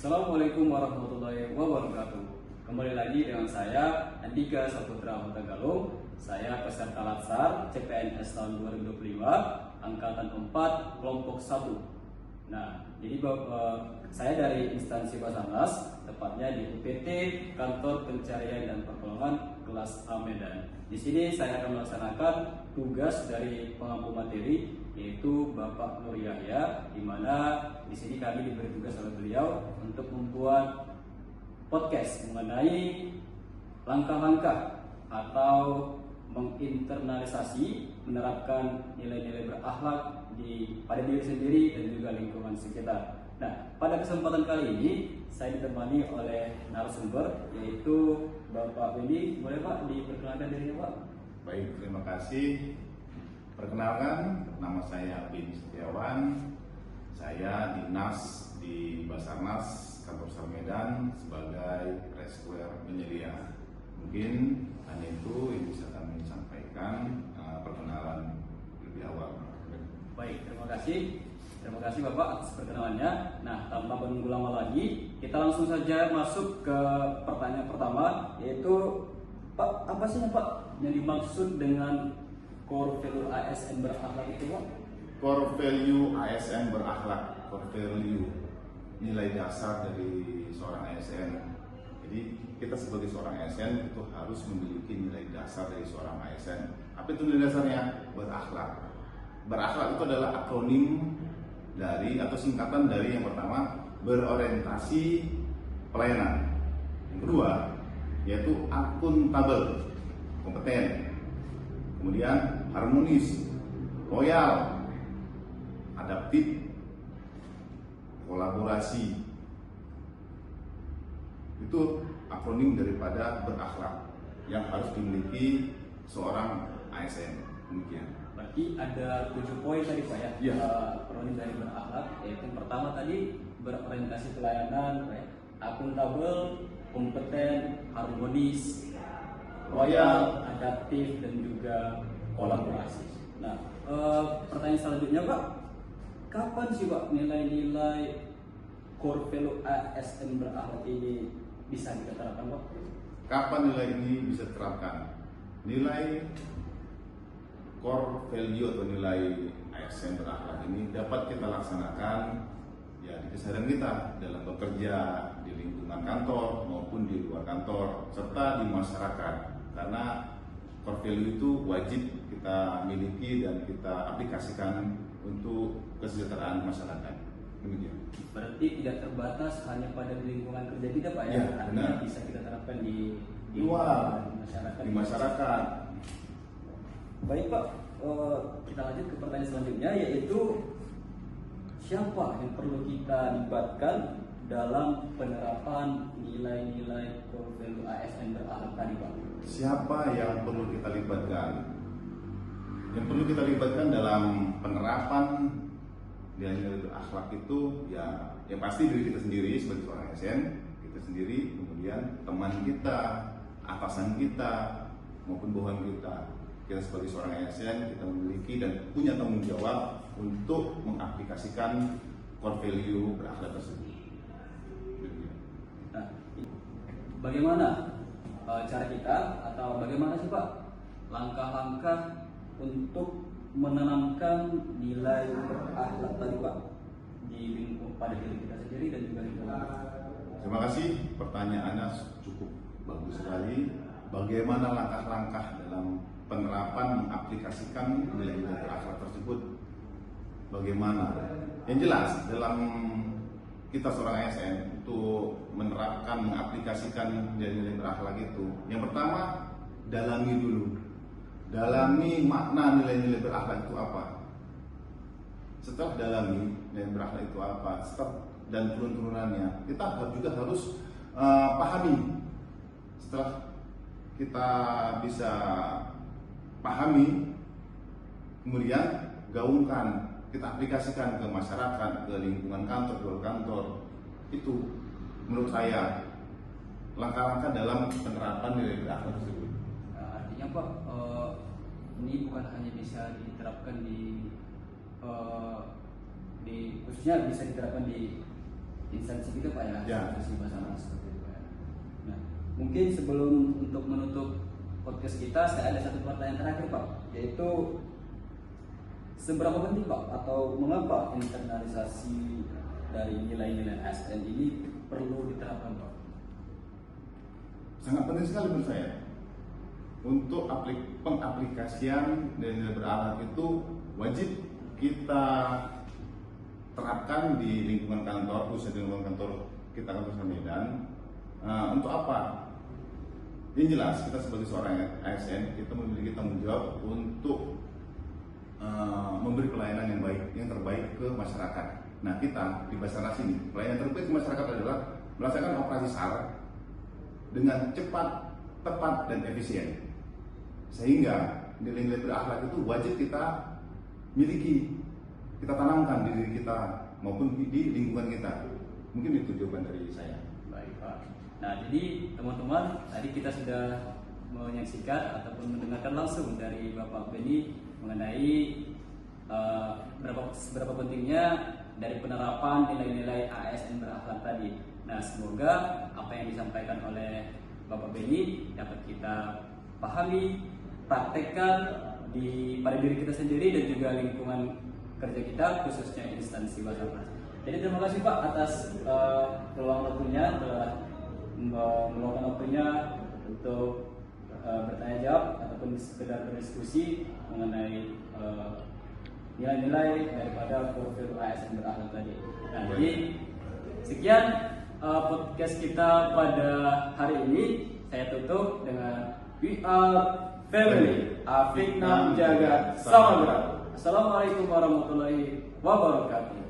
Assalamualaikum warahmatullahi wabarakatuh. Kembali lagi dengan saya Andika Saputra Huta Galung. Saya peserta Latsar CPNS tahun 2025 angkatan 4 kelompok 1. Nah, jadi saya dari instansi Basarnas, tepatnya di UPT Kantor Pencarian dan Pertolongan kelas A Medan. Di sini saya akan melaksanakan tugas dari pengampu materi, yaitu Bapak Nur Yahya, di mana di sini kami diberi tugas oleh beliau untuk membuat podcast mengenai langkah-langkah atau menginternalisasi menerapkan nilai-nilai berakhlak pada diri sendiri dan juga lingkungan sekitar. Nah, pada kesempatan kali ini saya ditemani oleh narasumber, yaitu Bapak Wendy. Boleh Pak diperkenalkan dirinya Pak? Baik, terima kasih. Perkenalkan, nama saya Bin Setiawan. Saya dinas di Basarnas Kantor Sar Medan sebagai rescuer penyelia. Mungkin hanya itu yang bisa kami sampaikan perkenalan lebih awal. Baik, terima kasih. Terima kasih Bapak atas perkenalannya. Nah, tanpa menunggu lama lagi, kita langsung saja masuk ke pertanyaan pertama, yaitu Pak, apa sih Pak yang dimaksud dengan core value ASN berakhlak itu Pak? Core value ASN berakhlak, core value nilai dasar dari seorang ASN. Jadi kita sebagai seorang ASN itu harus memiliki nilai dasar dari seorang ASN. Apa itu nilai dasarnya? Berakhlak. Berakhlak itu adalah akronim dari atau singkatan dari yang pertama berorientasi pelayanan. Yang kedua yaitu akuntabel, kompeten. Kemudian harmonis, loyal, adaptif, kolaborasi. Itu akronim daripada berakhlak yang harus dimiliki seorang ASN. Demikian. Berarti ada 7 poin tadi Pak ya? Iya. Akronim dari berakhlak, yaitu yang pertama tadi berorientasi pelayanan, akuntabel, kompeten, harmonis, loyal, adaptif, dan juga kolaborasi. Nah, pertanyaan selanjutnya Pak, kapan sih Pak nilai-nilai core value ASN berakhlak ini bisa kita terapkan Pak? Kapan nilai ini bisa diterapkan? Nilai core value atau nilai ASN berakhlak ini dapat kita laksanakan ya di keseharian kita dalam bekerja, di lingkungan kantor maupun di luar kantor, serta di masyarakat. Karena core value itu wajib kita miliki dan kita aplikasikan untuk kesejahteraan masyarakat. Demikian. Berarti tidak terbatas hanya pada lingkungan kerja kita Pak ya? Ya, artinya benar. bisa kita terapkan di luar, masyarakat. di masyarakat. Baik Pak, kita lanjut ke pertanyaan selanjutnya, yaitu siapa yang perlu kita libatkan dalam penerapan nilai-nilai core value ASN berakhlak tadi Pak? Siapa yang perlu kita libatkan? Yang perlu kita libatkan dalam penerapan nilai-nilai berakhlak itu ya yang pasti diri kita sendiri sebagai seorang ASN, kita sendiri, kemudian teman kita, atasan kita maupun bawahan kita. Kita sebagai seorang ASN, kita memiliki dan punya tanggung jawab untuk mengaplikasikan core value berakhlak tersebut. Nah, bagaimana cara kita atau bagaimana sih Pak langkah-langkah untuk menanamkan nilai berakhlak tadi Pak di lingkungan pada diri kita sendiri dan juga lingkungan? Terima kasih, pertanyaannya cukup bagus sekali. Bagaimana langkah-langkah dalam penerapan mengaplikasikan nilai-nilai berakhlak tersebut? Bagaimana? Yang jelas dalam kita seorang ASN untuk menerapkan, mengaplikasikan nilai-nilai berakhlak itu, yang pertama dalami dulu. Dalami makna nilai-nilai berakhlak itu apa. Setelah dalami nilai berakhlak itu apa, dan turun-turunannya, kita juga harus pahami. Setelah kita bisa pahami, kemudian gaungkan, kita aplikasikan ke masyarakat, ke lingkungan kantor, ke luar kantor. Itu menurut saya langkah-langkah dalam penerapan nilai berakhlak tersebut. Artinya Pak, ini bukan hanya bisa diterapkan di khususnya bisa diterapkan di instansi kita Pak ya, Ya. institusi Basarnas seperti itu Pak ya. Nah, mungkin sebelum untuk menutup podcast kita, saya ada satu pertanyaan terakhir Pak, yaitu seberapa penting Pak atau mengapa internalisasi dari nilai-nilai ASN ini perlu diterapkan Pak? Sangat penting sekali menurut saya. Untuk pengaplikasian dari nilai berakhlak itu wajib kita terapkan di lingkungan kantor, khususnya di lingkungan kantor kita, kantor Medan. Untuk apa? Yang jelas kita sebagai seorang ASN kita memiliki tanggung jawab untuk memberi pelayanan yang baik, yang terbaik ke masyarakat. Nah kita di Basarnas ini pelayanan terbaik ke masyarakat adalah melaksanakan operasi SAR dengan cepat, tepat dan efisien. Sehingga nilai-nilai berakhlak itu wajib kita miliki, kita tanamkan di diri kita maupun di lingkungan kita. Mungkin itu jawaban dari saya. Baik Pak. Nah jadi teman-teman, tadi kita sudah menyaksikan ataupun mendengarkan langsung dari Bapak Benny mengenai berapa pentingnya dari penerapan nilai-nilai ASN berakhlak tadi. Nah semoga apa yang disampaikan oleh Bapak Benny dapat kita pahami, praktekkan pada diri kita sendiri dan juga lingkungan kerja kita, khususnya instansi Basarnas. Jadi terima kasih Pak atas peluang waktunya, telah meluangkan waktunya untuk bertanya jawab ataupun sekedar berdiskusi mengenai nilai-nilai daripada profil ASN berakhlak tadi. Nah jadi sekian podcast kita pada hari ini. Saya tutup dengan We Are Family, Afik Nam Jaga Sama Gerak. Assalamualaikum warahmatullahi wabarakatuh.